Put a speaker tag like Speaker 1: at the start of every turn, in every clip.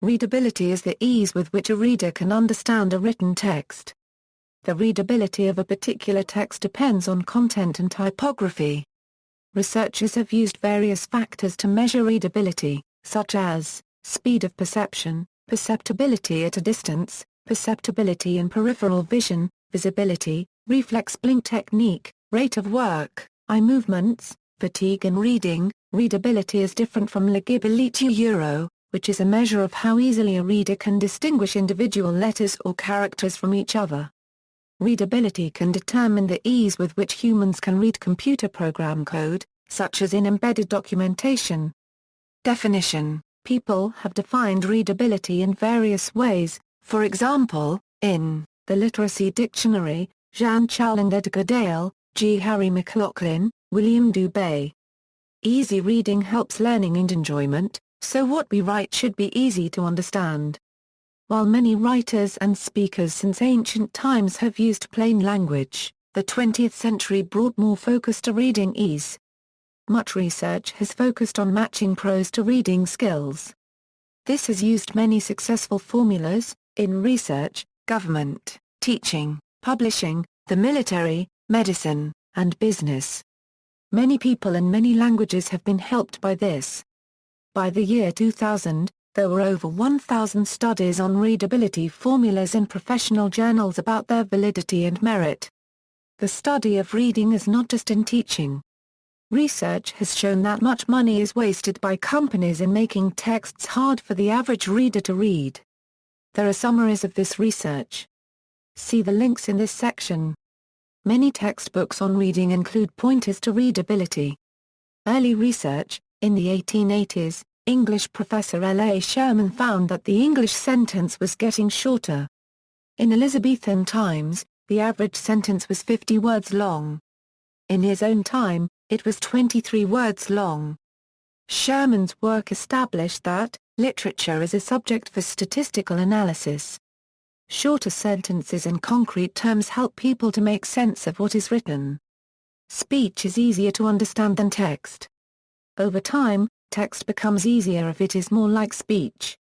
Speaker 1: Readability is the ease with which a reader can understand a written text. The readability of a particular text depends on content and typography. Researchers have used various factors to measure readability, such as speed of perception, perceptibility at a distance, perceptibility in peripheral vision, visibility, reflex blink technique, rate of work, eye movements, fatigue in reading. Readability is different from legibility, which is a measure of how easily a reader can distinguish individual letters or characters from each other. Readability can determine the ease with which humans can read computer program code, such as in embedded documentation. Definition: people have defined readability in various ways, for example, in The Literacy Dictionary, Jean Chowle and Edgar Dale, G. Harry McLaughlin, William Dubay. Easy reading helps learning and enjoyment, so what we write should be easy to understand. While many writers and speakers since ancient times have used plain language, the 20th century brought more focus to reading ease. Much research has focused on matching prose to reading skills. This has used many successful formulas, in research, government, teaching, publishing, the military, medicine, and business. Many people in many languages have been helped by this. By the year 2000, there were over 1,000 studies on readability formulas in professional journals about their validity and merit. The study of reading is not just in teaching. Research has shown that much money is wasted by companies in making texts hard for the average reader to read. There are summaries of this research. See the links in this section. Many textbooks on reading include pointers to readability. Early research: in the 1880s, English professor L. A. Sherman found that the English sentence was getting shorter. In Elizabethan times, the average sentence was 50 words long. In his own time, it was 23 words long. Sherman's work established that literature is a subject for statistical analysis. Shorter sentences and concrete terms help people to make sense of what is written. Speech is easier to understand than text. Over time, text becomes easier if it is more like speech.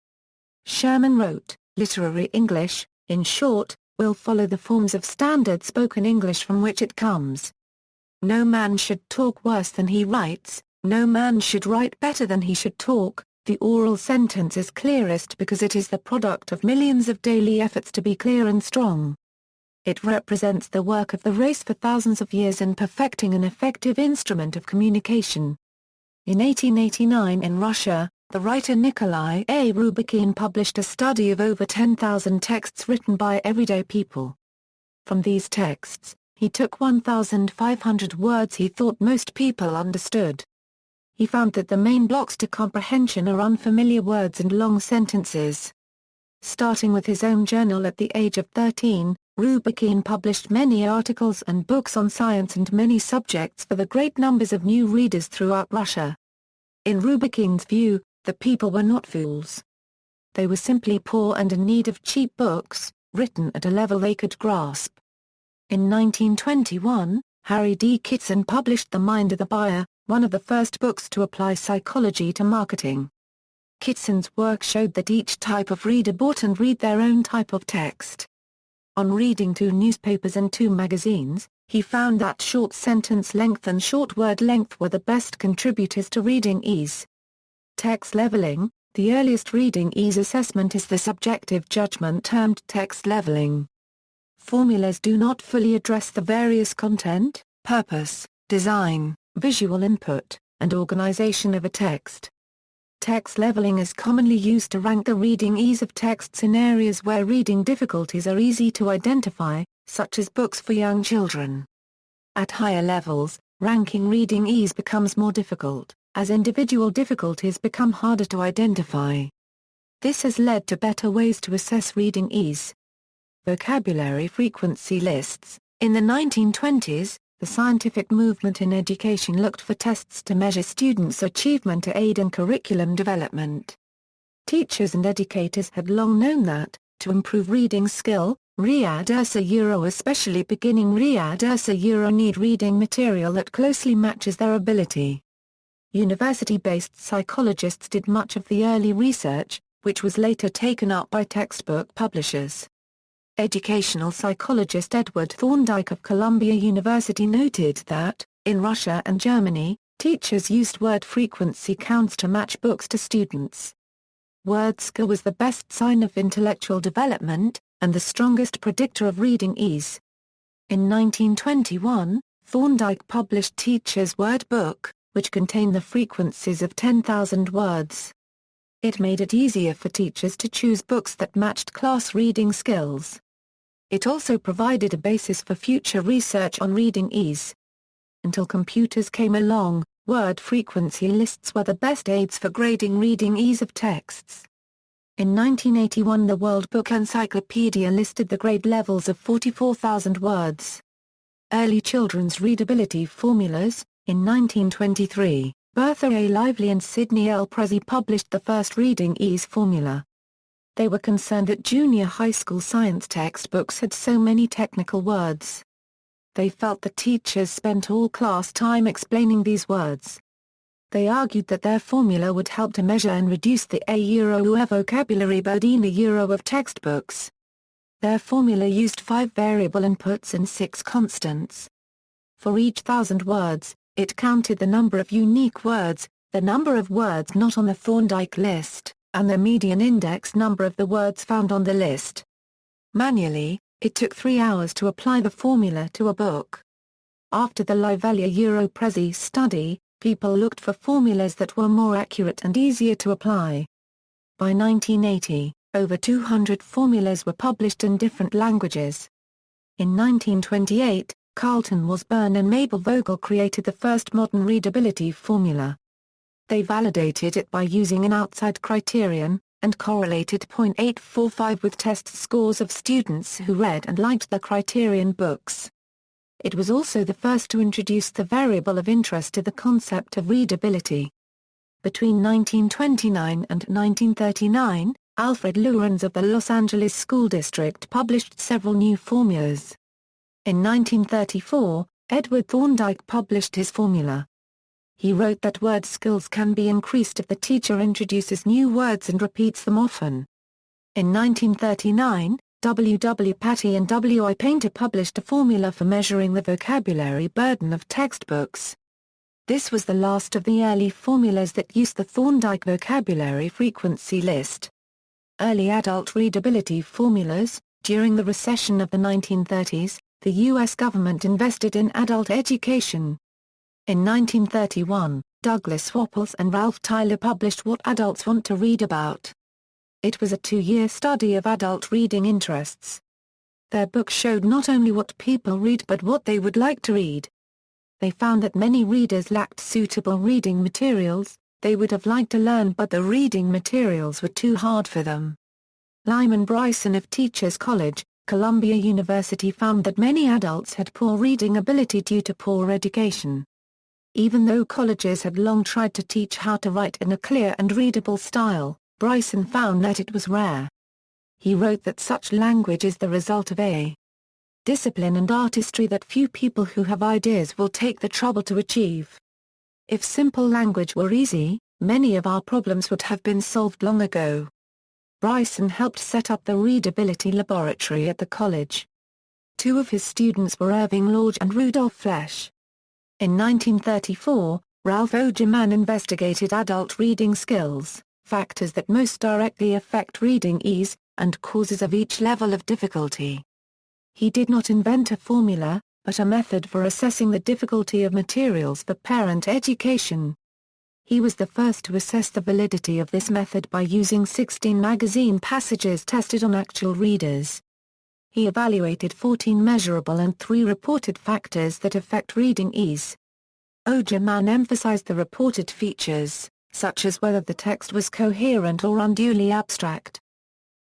Speaker 1: Sherman wrote, "Literary English, in short, will follow the forms of standard spoken English from which it comes. No man should talk worse than he writes, no man should write better than he should talk. The oral sentence is clearest because it is the product of millions of daily efforts to be clear and strong. It represents the work of the race for thousands of years in perfecting an effective instrument of communication." In 1889 in Russia, the writer Nikolai A. Rubikhin published a study of over 10,000 texts written by everyday people. From these texts, he took 1,500 words he thought most people understood. He found that the main blocks to comprehension are unfamiliar words and long sentences. Starting with his own journal at the age of 13, Rubikhin published many articles and books on science and many subjects for the great numbers of new readers throughout Russia. In Rubikhin's view, the people were not fools. They were simply poor and in need of cheap books, written at a level they could grasp. In 1921, Harry D. Kitson published The Mind of the Buyer, one of the first books to apply psychology to marketing. Kitson's work showed that each type of reader bought and read their own type of text. On reading 2 newspapers and 2 magazines, he found that short sentence length and short word length were the best contributors to reading ease. Text leveling: the earliest reading ease assessment is the subjective judgment termed text leveling. Formulas do not fully address the various content, purpose, design, visual input, and organization of a text. Text leveling is commonly used to rank the reading ease of texts in areas where reading difficulties are easy to identify, such as books for young children. At higher levels, ranking reading ease becomes more difficult, as individual difficulties become harder to identify. This has led to better ways to assess reading ease. Vocabulary frequency lists: in the 1920s, the scientific movement in education looked for tests to measure students' achievement to aid in curriculum development. Teachers and educators had long known that, to improve reading skill, especially beginning readers need reading material that closely matches their ability. University-based psychologists did much of the early research, which was later taken up by textbook publishers. Educational psychologist Edward Thorndike of Columbia University noted that, in Russia and Germany, teachers used word frequency counts to match books to students. Word skill was the best sign of intellectual development, and the strongest predictor of reading ease. In 1921, Thorndike published Teacher's Word Book, which contained the frequencies of 10,000 words. It made it easier for teachers to choose books that matched class reading skills. It also provided a basis for future research on reading ease. Until computers came along, word frequency lists were the best aids for grading reading ease of texts. In 1981, the World Book Encyclopedia listed the grade levels of 44,000 words. Early children's readability formulas. In 1923, Bertha A. Lively and Sidney L. Prezi published the first reading ease formula. They were concerned that junior high school science textbooks had so many technical words. They felt that teachers spent all class time explaining these words. They argued that their formula would help to measure and reduce the a vocabulary burden of textbooks. Their formula used 5 variable inputs and 6 constants. For each 1,000 words, it counted the number of unique words, the number of words not on the Thorndike list, and the median index number of the words found on the list. Manually, it took 3 hours to apply the formula to a book. After the Lively-Prezi study, people looked for formulas that were more accurate and easier to apply. By 1980, over 200 formulas were published in different languages. In 1928, Carlton Wasburn and Mabel Vogel created the first modern readability formula. They validated it by using an outside criterion, and correlated .845 with test scores of students who read and liked the criterion books. It was also the first to introduce the variable of interest to the concept of readability. Between 1929 and 1939, Alfred Lorenz of the Los Angeles School District published several new formulas. In 1934, Edward Thorndike published his formula. He wrote that word skills can be increased if the teacher introduces new words and repeats them often. In 1939, W. W. Patty and W. I. Painter published a formula for measuring the vocabulary burden of textbooks. This was the last of the early formulas that used the Thorndike vocabulary frequency list. Early adult readability formulas. During the recession of the 1930s, the U.S. government invested in adult education. In 1931, Douglas Wapples and Ralph Tyler published What Adults Want to Read About. It was a 2-year study of adult reading interests. Their book showed not only what people read but what they would like to read. They found that many readers lacked suitable reading materials. They would have liked to learn but the reading materials were too hard for them. Lyman Bryson of Teachers College, Columbia University found that many adults had poor reading ability due to poor education. Even though colleges had long tried to teach how to write in a clear and readable style, Bryson found that it was rare. He wrote that such language is the result of a discipline and artistry that few people who have ideas will take the trouble to achieve. If simple language were easy, many of our problems would have been solved long ago. Bryson helped set up the Readability Laboratory at the college. 2 of his students were Irving Lorge and Rudolph Flesch. In 1934, Ralph Ogerman investigated adult reading skills, factors that most directly affect reading ease, and causes of each level of difficulty. He did not invent a formula, but a method for assessing the difficulty of materials for parent education. He was the first to assess the validity of this method by using 16 magazine passages tested on actual readers. He evaluated 14 measurable and 3 reported factors that affect reading ease. Ogerman emphasized the reported features, such as whether the text was coherent or unduly abstract.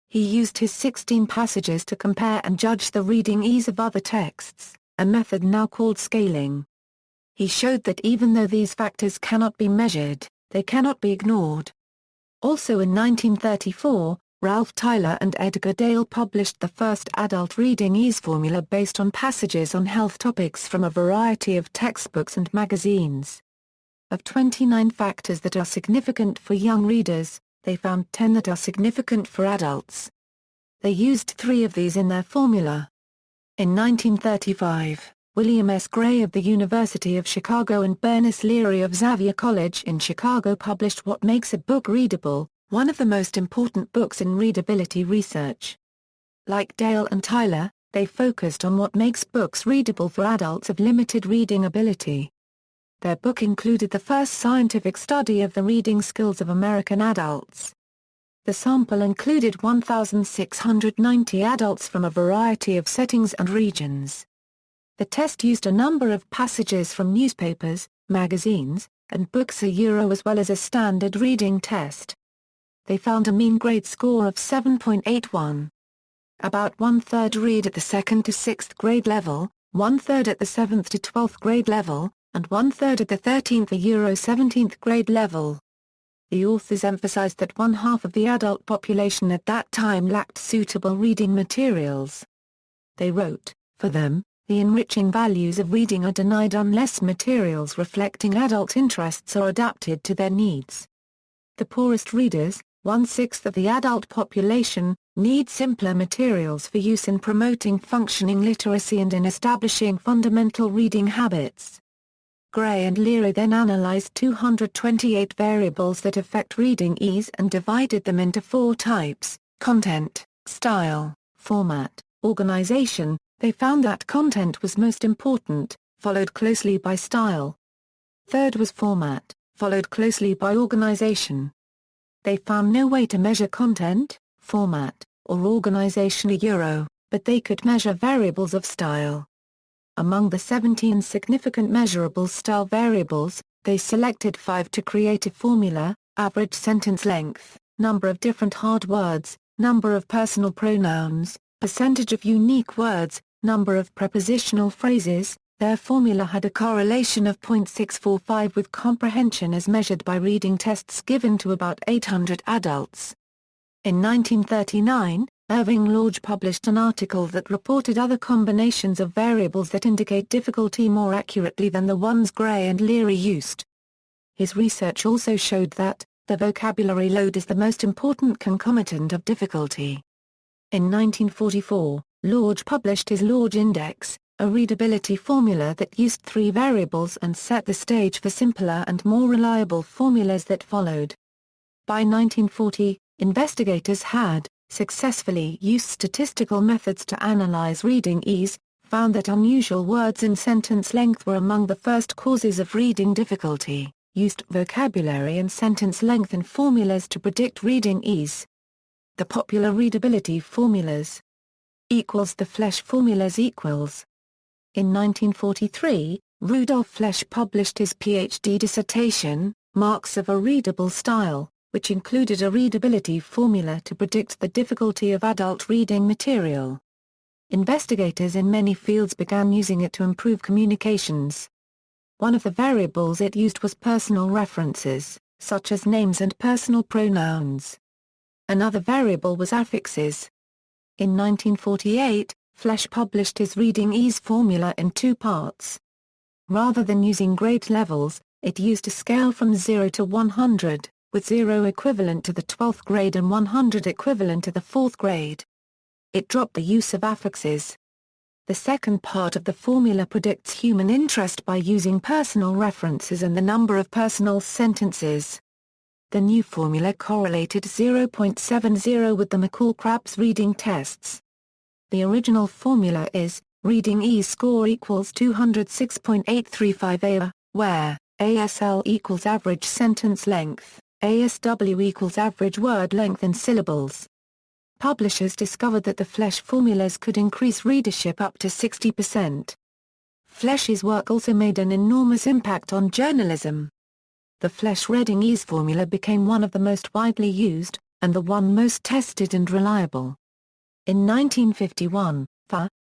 Speaker 1: He used his 16 passages to compare and judge the reading ease of other texts, a method now called scaling. He showed that even though these factors cannot be measured, they cannot be ignored. Also in 1934, Ralph Tyler and Edgar Dale published the first adult reading ease formula based on passages on health topics from a variety of textbooks and magazines. Of 29 factors that are significant for young readers, They found 10 that are significant for adults. They used 3 of these in their formula. In 1935, William S. Gray of the University of Chicago and Bernice Leary of Xavier College in Chicago published What Makes a Book Readable, one of the most important books in readability research. Like Dale and Tyler, they focused on what makes books readable for adults of limited reading ability. Their book included the first scientific study of the reading skills of American adults. The sample included 1,690 adults from a variety of settings and regions. The test used a number of passages from newspapers, magazines, and books as well as a standard reading test. They found a mean grade score of 7.81. About 1/3 read at the 2nd to 6th grade level, 1/3 at the 7th to 12th grade level, and 1/3 at the 13th to 17th grade level. The authors emphasized that 1/2 of the adult population at that time lacked suitable reading materials. They wrote, for them, the enriching values of reading are denied unless materials reflecting adult interests are adapted to their needs. The poorest readers, 1/6 of the adult population, need simpler materials for use in promoting functioning literacy and in establishing fundamental reading habits. Gray and Leary then analyzed 228 variables that affect reading ease and divided them into 4 types: content, style, format, organization. They found that content was most important, followed closely by style. Third was format, followed closely by organization. They found no way to measure content, format, or organization but they could measure variables of style. Among the 17 significant measurable style variables, they selected 5 to create a formula: average sentence length, number of different hard words, number of personal pronouns, percentage of unique words, number of prepositional phrases. Their formula had a correlation of 0.645 with comprehension as measured by reading tests given to about 800 adults. In 1939, Irving Lodge published an article that reported other combinations of variables that indicate difficulty more accurately than the ones Gray and Leary used. His research also showed that, the vocabulary load is the most important concomitant of difficulty. In 1944, Lodge published his Lodge Index, a readability formula that used 3 variables and set the stage for simpler and more reliable formulas that followed. By 1940, investigators had, successfully used statistical methods to analyze reading ease, found that unusual words in sentence length were among the first causes of reading difficulty, used vocabulary and sentence length in formulas to predict reading ease. The popular readability formulas equals the Flesch formulas equals. In 1943, Rudolf Flesch published his PhD dissertation, Marks of a Readable Style, which included a readability formula to predict the difficulty of adult reading material. Investigators in many fields began using it to improve communications. One of the variables it used was personal references, such as names and personal pronouns. Another variable was affixes. In 1948, Flesch published his reading ease formula in 2 parts. Rather than using grade levels, it used a scale from 0 to 100, with 0 equivalent to the 12th grade and 100 equivalent to the 4th grade. It dropped the use of affixes. The second part of the formula predicts human interest by using personal references and the number of personal sentences. The new formula correlated 0.70 with the McCall-Krapps reading tests. The original formula is, reading ease score equals 206.835 ASL, where ASL equals average sentence length, ASW equals average word length in syllables. Publishers discovered that the Flesch formulas could increase readership up to 60%. Flesch's work also made an enormous impact on journalism. The Flesch reading ease formula became one of the most widely used, and the one most tested and reliable. In 1951,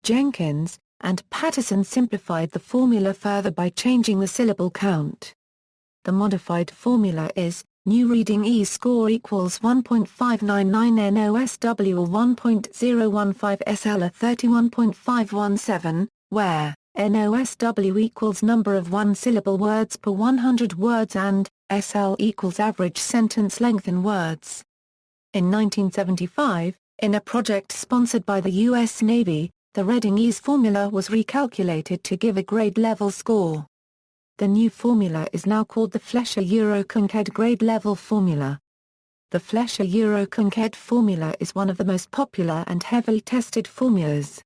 Speaker 1: Jenkins, and Patterson simplified the formula further by changing the syllable count. The modified formula is, new reading ease score equals 1.599 NOSW or 1.015 SL or 31.517, where NOSW equals number of one-syllable words per 100 words and SL equals average sentence length in words. In 1975, in a project sponsored by the U.S. Navy, the Reading Ease formula was recalculated to give a grade-level score. The new formula is now called the Fleischer-Euroconquet grade-level formula. The Fleischer-Euroconquet formula is one of the most popular and heavily tested formulas.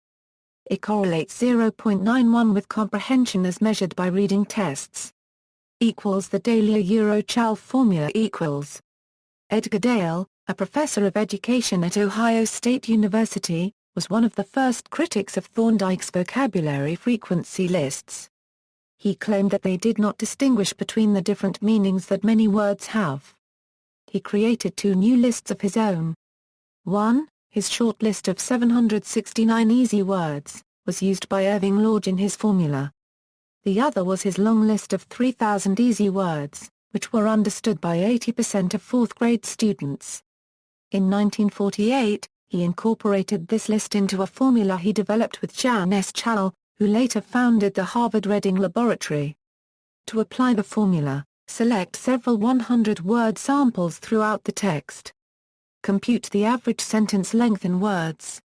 Speaker 1: It correlates 0.91 with comprehension as measured by reading tests. Equals the Dahlia-Euro-Chal formula equals. Edgar Dale, a professor of education at Ohio State University, was one of the first critics of Thorndike's vocabulary frequency lists. He claimed that they did not distinguish between the different meanings that many words have. He created two new lists of his own. One, his short list of 769 easy words, was used by Irving Lodge in his formula. The other was his long list of 3,000 easy words, which were understood by 80% of fourth-grade students. In 1948, he incorporated this list into a formula he developed with Jan S. Chal, who later founded the Harvard Reading Laboratory. To apply the formula, select several 100-word samples throughout the text. Compute the average sentence length in words.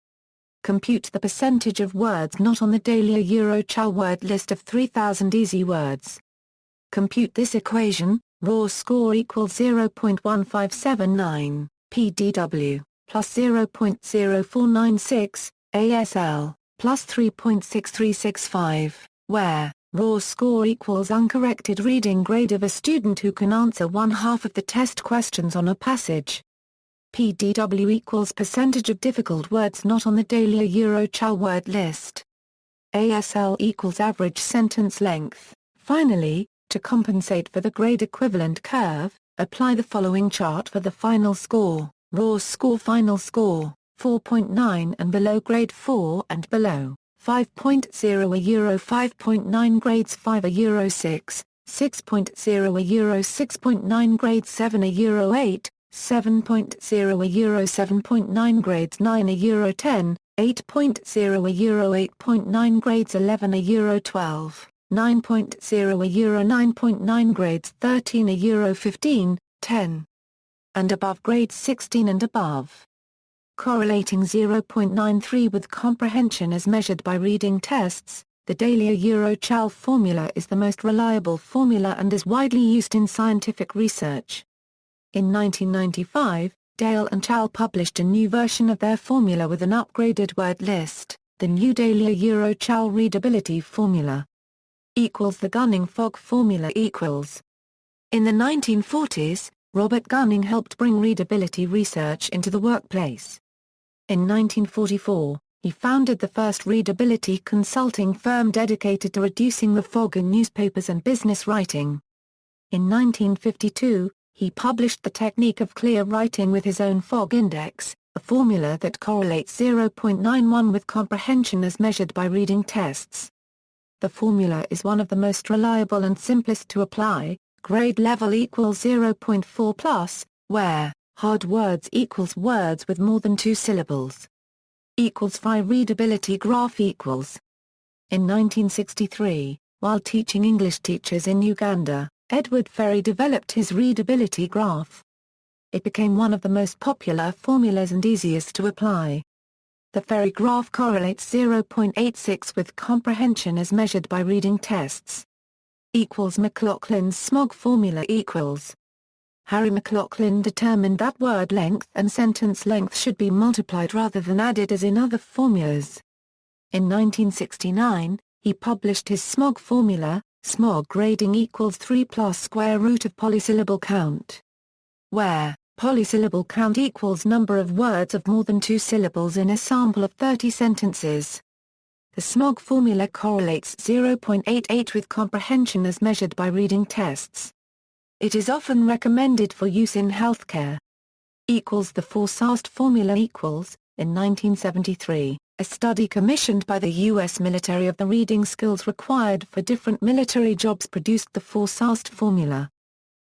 Speaker 1: Compute the percentage of words not on the Dahlia-Euro-Chal word list of 3,000 easy words. Compute this equation, raw score equals 0.1579, PDW, plus 0.0496, ASL, plus 3.6365, where raw score equals uncorrected reading grade of a student who can answer one-half of the test questions on a passage. PDW equals percentage of difficult words not on the Dahlia-Euro-Chal word list. ASL equals average sentence length. Finally, to compensate for the grade equivalent curve, apply the following chart for the final score: raw score, final score, 4.9 and below, grade 4 and below, 5.0 a euro, 5.9 grades 5 a euro 6, 6.0 a euro, 6.9 grades 7 a euro 8, 7.0 a euro, 7.9 grades 9 a euro 10, 8.0 a euro, 8.9 grades 11 a euro 12, 9.0 a euro, 9.9 grades 13 a euro 15, 10. And above, grades 16 and above. Correlating 0.93 with comprehension as measured by reading tests, the Dahlia-Euro-Chal formula is the most reliable formula and is widely used in scientific research. In 1995, Dale and Chal published a new version of their formula with an upgraded word list, the new Dahlia-Euro-Chal readability formula. Equals the Gunning-Fogg formula equals. In the 1940s, Robert Gunning helped bring readability research into the workplace. In 1944, he founded the first readability consulting firm dedicated to reducing the fog in newspapers and business writing. In 1952, he published the technique of clear writing with his own fog index, a formula that correlates 0.91 with comprehension as measured by reading tests. The formula is one of the most reliable and simplest to apply. Grade level equals 0.4 plus, where hard words equals words with more than 2 syllables. Equals Phi readability graph equals. In 1963, while teaching English teachers in Uganda, Edward Ferry developed his readability graph. It became one of the most popular formulas and easiest to apply. The Ferry graph correlates 0.86 with comprehension as measured by reading tests. Equals McLaughlin's SMOG formula equals. Harry McLaughlin determined that word length and sentence length should be multiplied rather than added as in other formulas. In 1969, he published his SMOG formula, SMOG grading equals 3 plus square root of polysyllable count. Where polysyllable count equals number of words of more than 2 syllables in a sample of 30 sentences. The SMOG formula correlates 0.88 with comprehension as measured by reading tests. It is often recommended for use in healthcare. Equals the Forsast formula equals. In 1973, a study commissioned by the U.S. military of the reading skills required for different military jobs produced the Forsast formula.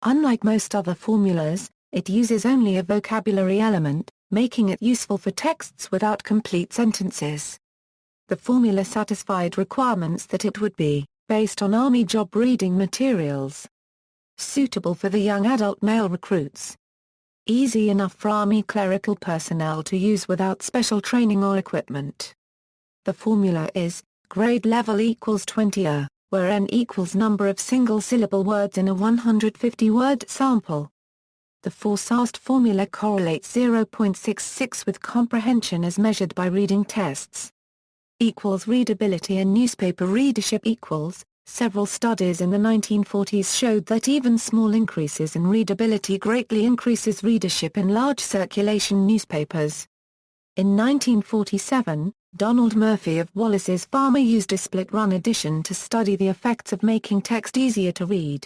Speaker 1: Unlike most other formulas, it uses only a vocabulary element, making it useful for texts without complete sentences. The formula satisfied requirements that it would be, based on Army job reading materials, suitable for the young adult male recruits. easy enough for Army clerical personnel to use without special training or equipment. The formula is, grade level equals 20 where n equals number of single-syllable words in a 150-word sample. The four-SAST formula correlates 0.66 with comprehension as measured by reading tests. Equals readability and newspaper readership equals. Several studies in the 1940s showed that even small increases in readability greatly increases readership in large circulation newspapers. In 1947, Donald Murphy of Wallace's Farmer used a split-run edition to study the effects of making text easier to read.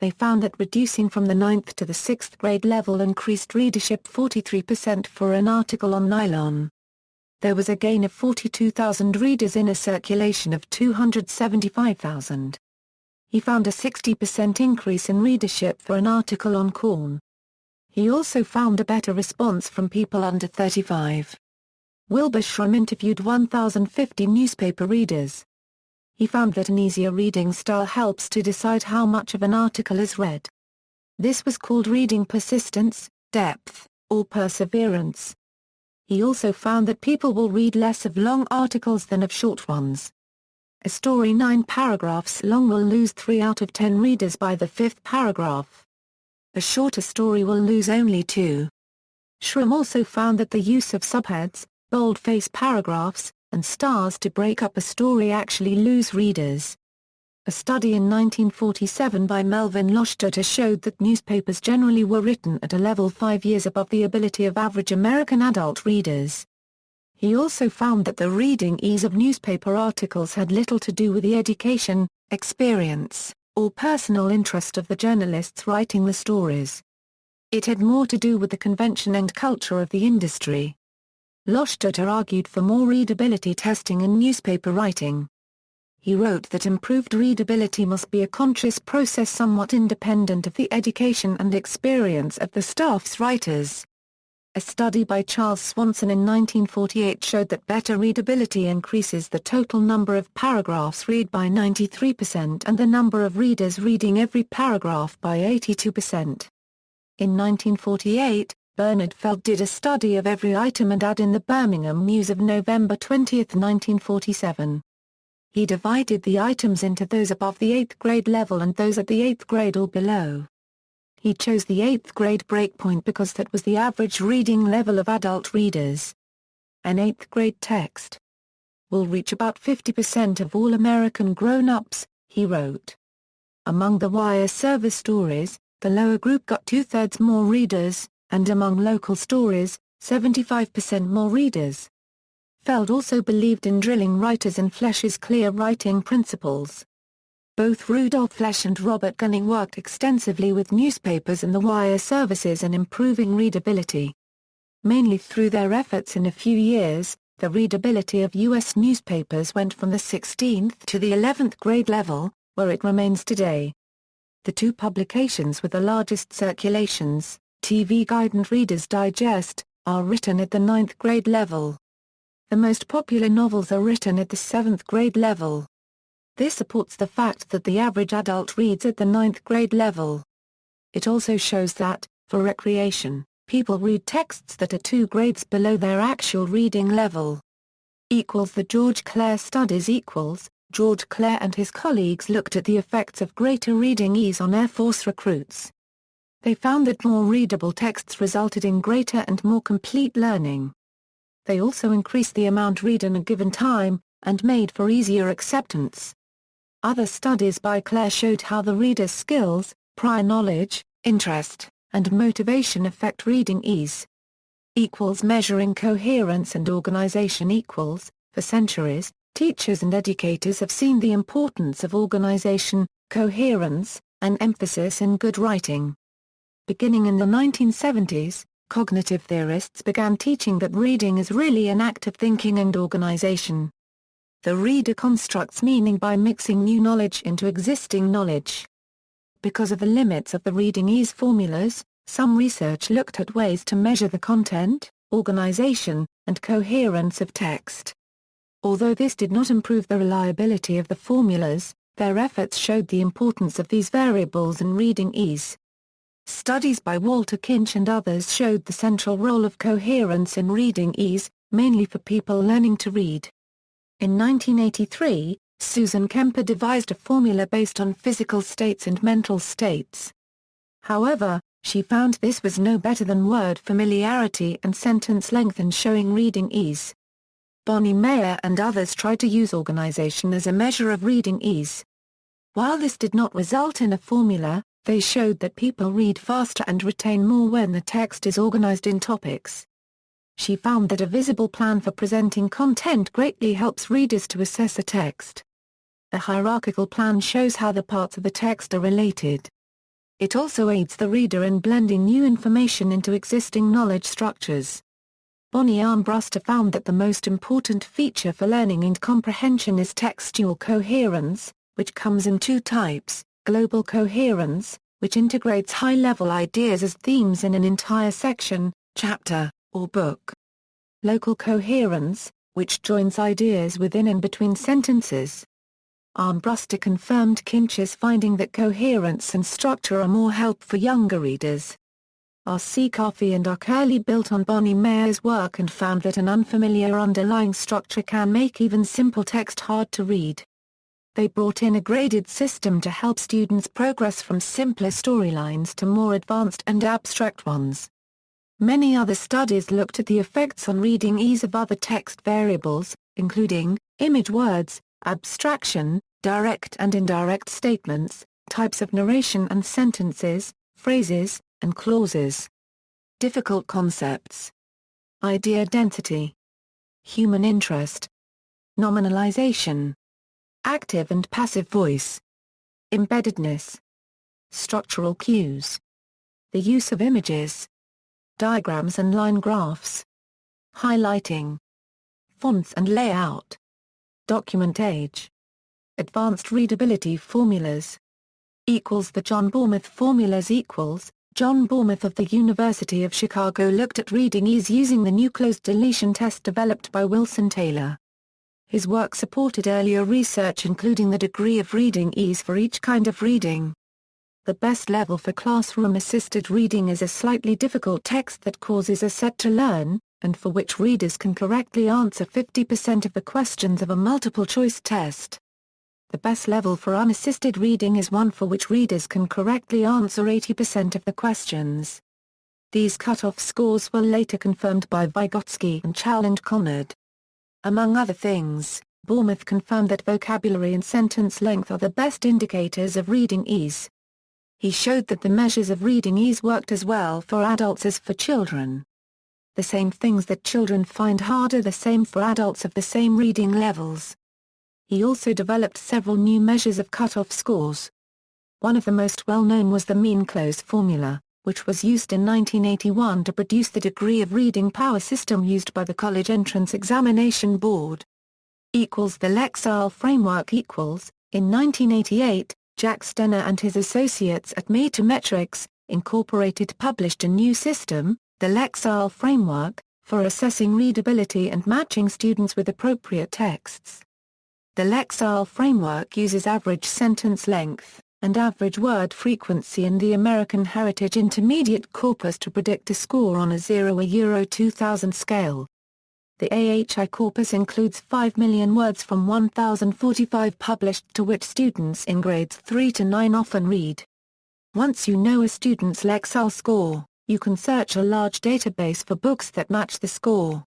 Speaker 1: They found that reducing from the 9th to the 6th grade level increased readership 43% for an article on nylon. There was a gain of 42,000 readers in a circulation of 275,000. He found a 60% increase in readership for an article on corn. He also found a better response from people under 35. Wilbur Schramm interviewed 1,050 newspaper readers. He found that an easier reading style helps to decide how much of an article is read. This was called reading persistence, depth, or perseverance. He also found that people will read less of long articles than of short ones. A story 9 paragraphs long will lose 3 out of 10 readers by the 5th paragraph. A shorter story will lose only 2. Schramm also found that the use of subheads, boldface paragraphs, and stars to break up a story actually lose readers. A study in 1947 by Melvin Loschdotter showed that newspapers generally were written at a level 5 years above the ability of average American adult readers. He also found that the reading ease of newspaper articles had little to do with the education, experience, or personal interest of the journalists writing the stories. It had more to do with the convention and culture of the industry. Loschdotter argued for more readability testing in newspaper writing. He wrote that improved readability must be a conscious process somewhat independent of the education and experience of the staff's writers. A study by Charles Swanson in 1948 showed that better readability increases the total number of paragraphs read by 93% and the number of readers reading every paragraph by 82%. In 1948, Bernard Feld did a study of every item and ad in the Birmingham News of November 20, 1947. He divided the items into those above the 8th grade level and those at the 8th grade or below. He chose the 8th grade breakpoint because that was the average reading level of adult readers. An 8th grade text will reach about 50% of all American grown-ups, he wrote. Among the wire service stories, the lower group got 2/3 more readers, and among local stories, 75% more readers. Feld also believed in drilling writers in Flesch's clear writing principles. Both Rudolf Flesch and Robert Gunning worked extensively with newspapers and the wire services in improving readability. Mainly through their efforts in a few years, the readability of U.S. newspapers went from the 16th to the 11th grade level, where it remains today. The two publications with the largest circulations, TV Guide and Reader's Digest, are written at the 9th grade level. The most popular novels are written at the 7th grade level. This supports the fact that the average adult reads at the 9th grade level. It also shows that, for recreation, people read texts that are 2 grades below their actual reading level. The George Clare studies George Clare and his colleagues looked at the effects of greater reading ease on Air Force recruits. They found that more readable texts resulted in greater and more complete learning. They also increased the amount read in a given time, and made for easier acceptance. Other studies by Clare showed how the reader's skills, prior knowledge, interest, and motivation affect reading ease. Measuring coherence and organization for centuries, teachers and educators have seen the importance of organization, coherence, and emphasis in good writing. Beginning in the 1970s, cognitive theorists began teaching that reading is really an act of thinking and organization. The reader constructs meaning by mixing new knowledge into existing knowledge. Because of the limits of the reading ease formulas, some research looked at ways to measure the content, organization, and coherence of text. Although this did not improve the reliability of the formulas, their efforts showed the importance of these variables in reading ease. Studies by Walter Kinch and others showed the central role of coherence in reading ease, mainly for people learning to read. In 1983, Susan Kemper devised a formula based on physical states and mental states. However, she found this was no better than word familiarity and sentence length in showing reading ease. Bonnie Mayer and others tried to use organization as a measure of reading ease. While this did not result in a formula, they showed that people read faster and retain more when the text is organized in topics. She found that a visible plan for presenting content greatly helps readers to assess a text. A hierarchical plan shows how the parts of the text are related. It also aids the reader in blending new information into existing knowledge structures. Bonnie Armbruster found that the most important feature for learning and comprehension is textual coherence, which comes in two types: global coherence, which integrates high-level ideas as themes in an entire section, chapter, or book. Local coherence, which joins ideas within and between sentences. Armbruster confirmed Kinch's finding that coherence and structure are more help for younger readers. R.C. Coffey and R. Curley built on Bonnie Mayer's work and found that an unfamiliar underlying structure can make even simple text hard to read. They brought in a graded system to help students progress from simpler storylines to more advanced and abstract ones. Many other studies looked at the effects on reading ease of other text variables, including image words, abstraction, direct and indirect statements, types of narration and sentences, phrases, and clauses. Difficult concepts. Idea density. Human interest. Nominalization. Active and passive voice. Embeddedness. Structural cues. The use of images. Diagrams and line graphs. Highlighting. Fonts and layout. Document age. Advanced readability formulas. The John Bournemouth formulas. John Bournemouth of the University of Chicago looked at reading ease using the new closed deletion test developed by Wilson Taylor. His work supported earlier research including the degree of reading ease for each kind of reading. The best level for classroom-assisted reading is a slightly difficult text that causes a set to learn, and for which readers can correctly answer 50% of the questions of a multiple-choice test. The best level for unassisted reading is one for which readers can correctly answer 80% of the questions. These cutoff scores were later confirmed by Vygotsky and Chow and Conard. Among other things, Bournemouth confirmed that vocabulary and sentence length are the best indicators of reading ease. He showed that the measures of reading ease worked as well for adults as for children. The same things that children find hard are the same for adults of the same reading levels. He also developed several new measures of cutoff scores. One of the most well-known was the mean close formula, which was used in 1981 to produce the degree of reading power system used by the College Entrance Examination Board. The Lexile Framework. In 1988, Jack Stenner and his associates at Metametrics, Incorporated published a new system, the Lexile Framework, for assessing readability and matching students with appropriate texts. The Lexile Framework uses average sentence length and average word frequency in the American Heritage Intermediate Corpus to predict a score on a 0-2000 scale. The AHI corpus includes 5 million words from 1,045 published to which students in grades 3 to 9 often read. Once you know a student's Lexile score, you can search a large database for books that match the score.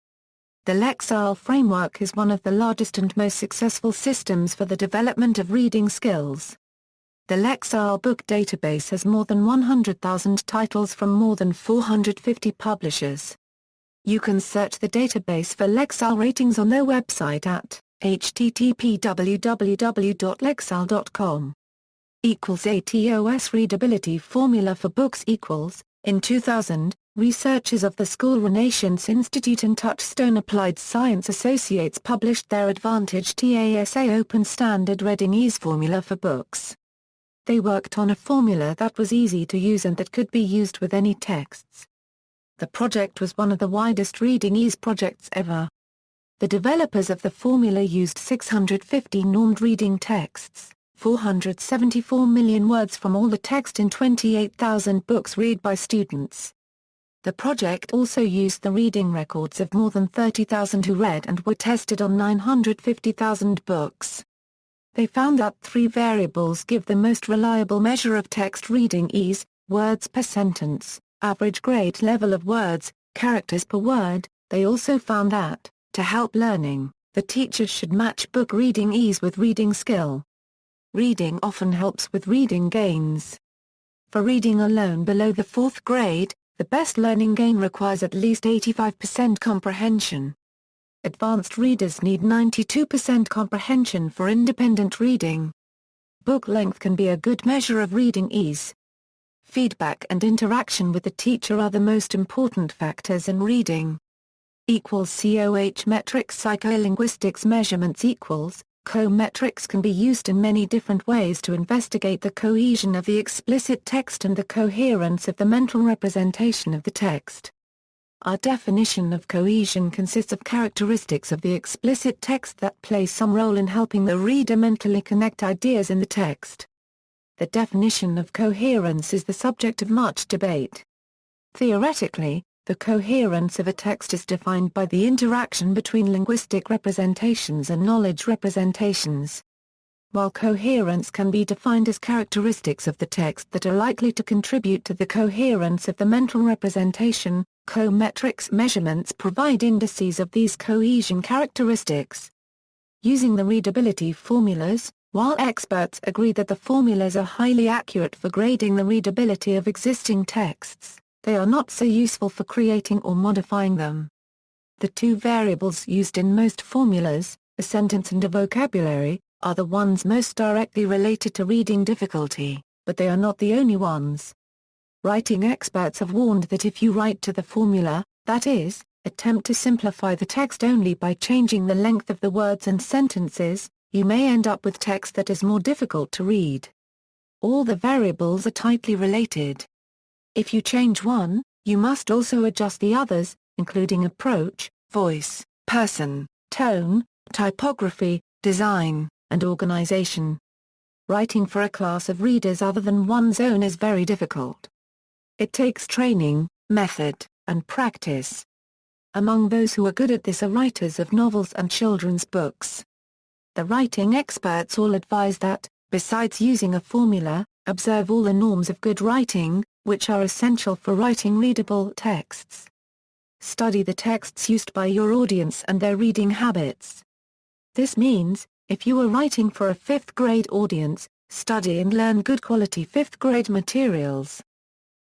Speaker 1: The Lexile Framework is one of the largest and most successful systems for the development of reading skills. The Lexile Book Database has more than 100,000 titles from more than 450 publishers. You can search the database for Lexile ratings on their website at http://www.lexile.com. ATOS readability formula for books. In 2000, researchers of the School Renaissance Institute and Touchstone Applied Science Associates published their Advantage TASA Open Standard Reading Ease formula for books. They worked on a formula that was easy to use and that could be used with any texts. The project was one of the widest reading ease projects ever. The developers of the formula used 650 normed reading texts, 474 million words from all the text in 28,000 books read by students. The project also used the reading records of more than 30,000 who read and were tested on 950,000 books. They found that 3 variables give the most reliable measure of text reading ease: words per sentence, average grade level of words, characters per word. They also found that, to help learning, the teachers should match book reading ease with reading skill. Reading often helps with reading gains. For reading alone below the 4th grade, the best learning gain requires at least 85% comprehension. Advanced readers need 92% comprehension for independent reading. Book length can be a good measure of reading ease. Feedback and interaction with the teacher are the most important factors in reading. COH metrics. Psycholinguistics measurements Co-metrics can be used in many different ways to investigate the cohesion of the explicit text and the coherence of the mental representation of the text. Our definition of cohesion consists of characteristics of the explicit text that play some role in helping the reader mentally connect ideas in the text. The definition of coherence is the subject of much debate. Theoretically, the coherence of a text is defined by the interaction between linguistic representations and knowledge representations. While coherence can be defined as characteristics of the text that are likely to contribute to the coherence of the mental representation, co-metrics measurements provide indices of these cohesion characteristics. Using the readability formulas, while experts agree that the formulas are highly accurate for grading the readability of existing texts, they are not so useful for creating or modifying them. The 2 variables used in most formulas, a sentence and a vocabulary, are the ones most directly related to reading difficulty, but they are not the only ones. Writing experts have warned that if you write to the formula, that is, attempt to simplify the text only by changing the length of the words and sentences, you may end up with text that is more difficult to read. All the variables are tightly related. If you change one, you must also adjust the others, including approach, voice, person, tone, typography, design, and organization. Writing for a class of readers other than one's own is very difficult. It takes training, method, and practice. Among those who are good at this are writers of novels and children's books. The writing experts all advise that, besides using a formula, observe all the norms of good writing, which are essential for writing readable texts. Study the texts used by your audience and their reading habits. This means, if you are writing for a 5th grade audience, study and learn good quality 5th grade materials.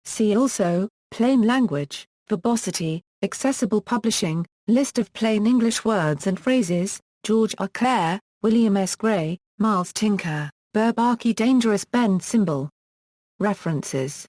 Speaker 1: See also, plain language, verbosity, accessible publishing, list of plain English words and phrases, George R. Clare, William S. Gray, Miles Tinker, Bourbaki Dangerous Ben Symbol. References